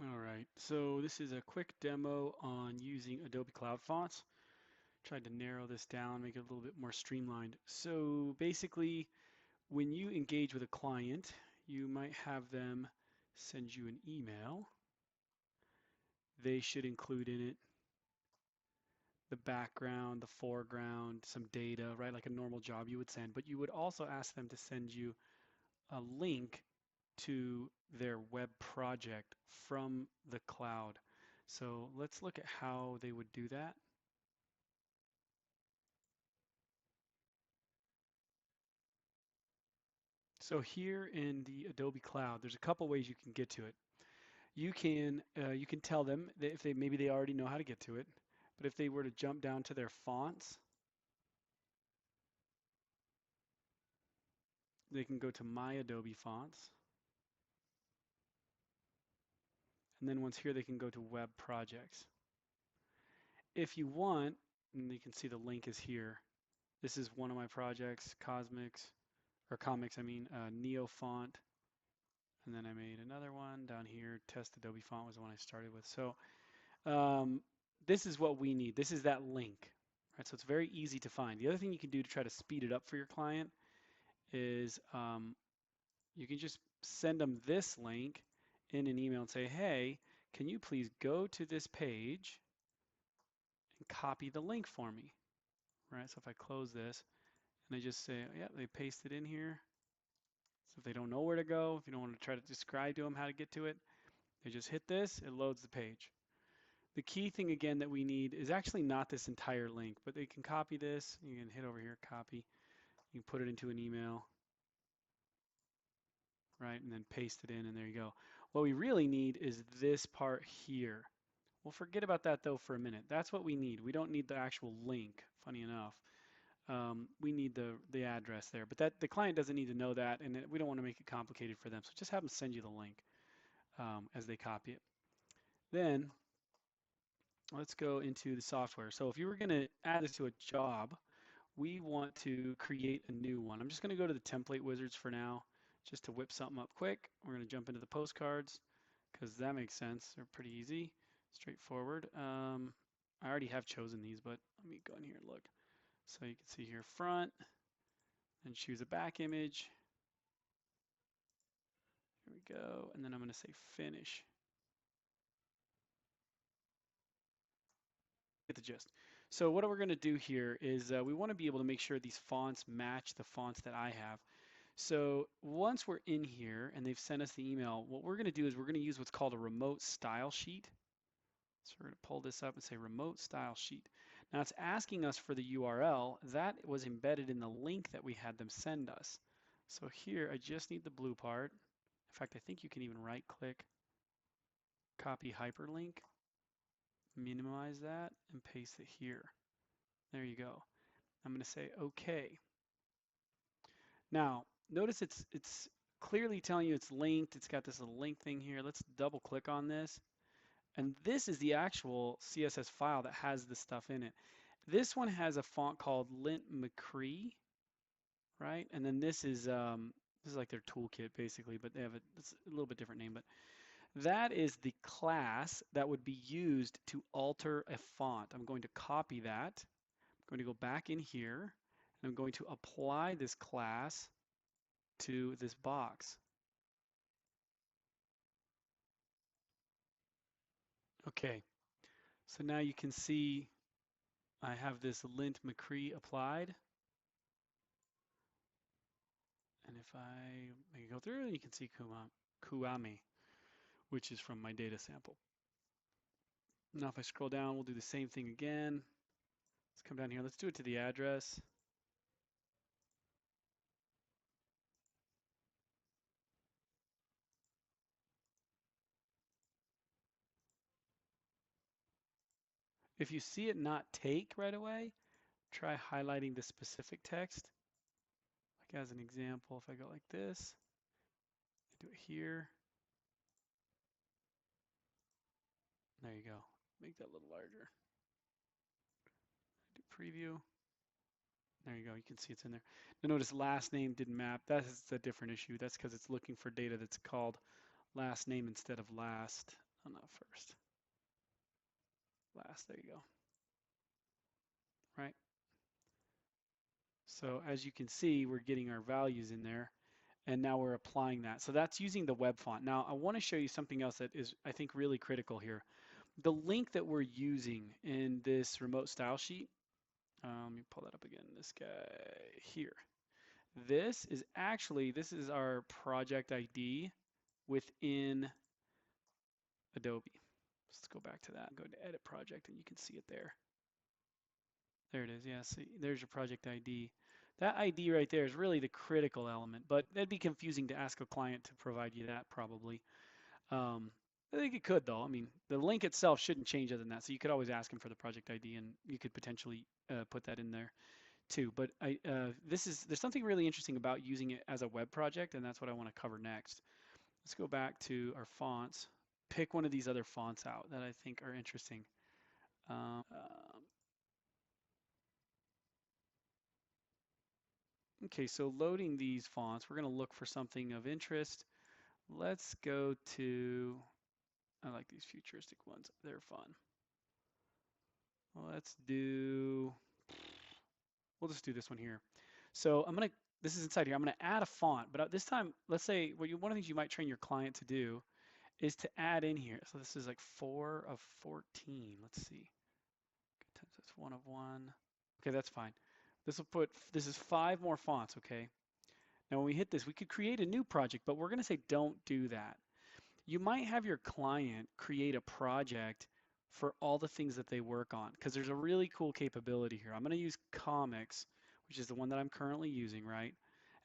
All right, so this is a quick demo on using Adobe Cloud Fonts. Tried to narrow this down, make it a little bit more streamlined. So basically, when you engage with a client, you might have them send you an email. They should include in it the background, the foreground, some data, right? Like a normal job you would send, but you would also ask them to send you a link to their web project from the cloud. So let's look at how they would do that. So here in the Adobe Cloud, there's a couple ways you can get to it. You can tell them that if they maybe they already know how to get to it, but if they were to jump down to their fonts, they can go to My Adobe Fonts, and then once here they can go to Web Projects. If you want, and you can see the link is here. This is one of my projects, Comics, I mean, Neo Font, and then I made another one down here. Test Adobe Font was the one I started with. So um, this is what we need. This is that link, right? So it's very easy to find. The other thing you can do to try to speed it up for your client is you can just send them this link in an email and say, hey, can you please go to this page and copy the link for me, right? So if I close this and I just say, yeah, they paste it in here. So if they don't know where to go, if you don't want to try to describe to them how to get to it, they just hit this, it loads the page. The key thing again that we need is actually not this entire link, but they can copy this. You can hit over here, copy. You can put it into an email, right? And then paste it in, and there you go. What we really need is this part here. We'll forget about that though for a minute. That's what we need. We don't need the actual link, funny enough. We need the address there, but that the client doesn't need to know that, and we don't want to make it complicated for them. So just have them send you the link as they copy it. Then let's go into the software. So if you were going to add this to a job, we want to create a new one. I'm just going to go to the template wizards for now, just to whip something up quick. We're going to jump into the postcards because that makes sense. They're pretty easy, straightforward. I already have chosen these, but let me go in here and look. So you can see here front, and choose a back image. Here we go, and then I'm going to say finish. Get the gist. So what we're going to do here is we want to be able to make sure these fonts match the fonts that I have. So once we're in here and they've sent us the email, what we're going to do is we're going to use what's called a remote style sheet. So we're going to pull this up and say remote style sheet. Now it's asking us for the URL that was embedded in the link that we had them send us. So here I just need the blue part. In fact, I think you can even right click, copy hyperlink, minimize that, and paste it here. There you go. I'm going to say OK. Now, notice it's clearly telling you it's linked. It's got this little link thing here. Let's double click on this. And this is the actual CSS file that has the stuff in it. This one has a font called Lint McCree, right? And then this is like their toolkit basically, but they have it's a little bit different name. But that is the class that would be used to alter a font. I'm going to copy that. I'm going to go back in here, and I'm going to apply this class to this box. Okay, so now you can see I have this Lint McCree applied. And if I make it go through, you can see Kuame, which is from my data sample. Now if I scroll down, we'll do the same thing again. Let's come down here. Let's do it to the address. If you see it not take right away, try highlighting the specific text. Like as an example, if I go like this, I do it here. There you go. Make that a little larger. Do preview. There you go. You can see it's in there. Now notice last name didn't map. That's a different issue. That's because it's looking for data that's called last name instead of last. Oh, not first. Last. There you go. Right. So as you can see, we're getting our values in there, and now we're applying that. So that's using the web font. Now I want to show you something else that is, I think, really critical here. The link that we're using in this remote style sheet, let me pull that up again, this guy here. This is our project ID within Adobe. Let's go back to that and go to edit project, and you can see it there. There it is. Yeah, see, there's your project ID. That ID right there is really the critical element, but that'd be confusing to ask a client to provide you that probably. I think it could though. I mean, the link itself shouldn't change other than that. So you could always ask them for the project ID, and you could potentially put that in there too. But there's something really interesting about using it as a web project, and that's what I want to cover next. Let's go back to our fonts. Pick one of these other fonts out that I think are interesting. Okay, so loading these fonts, we're going to look for something of interest. Let's go to, I like these futuristic ones. They're fun. Let's do, we'll just do this one here. So I'm going to, this is inside here. I'm going to add a font, but this time, let's say, one of the things you might train your client to do is to add in here. So this is like 4 of 14. Let's see. That's 1 of 1. Okay, that's fine. This is 5 more fonts, okay? Now when we hit this, we could create a new project, but we're going to say don't do that. You might have your client create a project for all the things that they work on, because there's a really cool capability here. I'm going to use comics, which is the one that I'm currently using, right?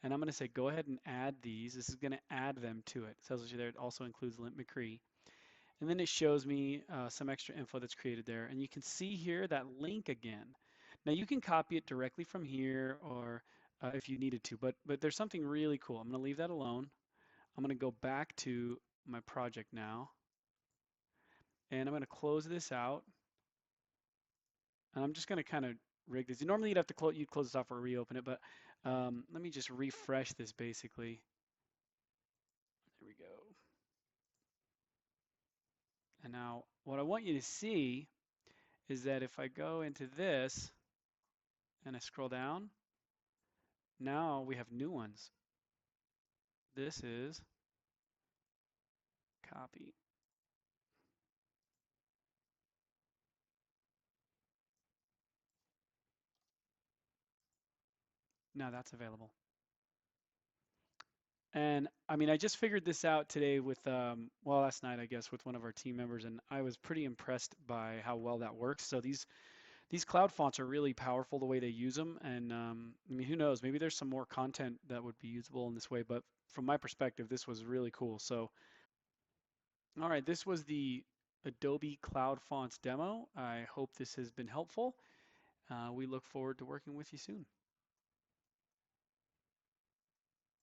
And I'm going to say go ahead and add these. This is going to add them to it. It tells you there it also includes Lint McCree. And then it shows me some extra info that's created there. And you can see here that link again. Now you can copy it directly from here, or if you needed to, but there's something really cool. I'm going to leave that alone. I'm going to go back to my project now, and I'm going to close this out. And I'm just going to kind of rig this. Normally you'd close this off or reopen it, but let me just refresh this basically. There we go. And now what I want you to see is that if I go into this and I scroll down, now we have new ones. This is copy. Now that's available. And I mean, I just figured this out today with, well, last night, I guess, with one of our team members, and I was pretty impressed by how well that works. So these cloud fonts are really powerful the way they use them. And I mean, who knows, maybe there's some more content that would be usable in this way, but from my perspective, this was really cool. So, all right, this was the Adobe Cloud Fonts demo. I hope this has been helpful. We look forward to working with you soon.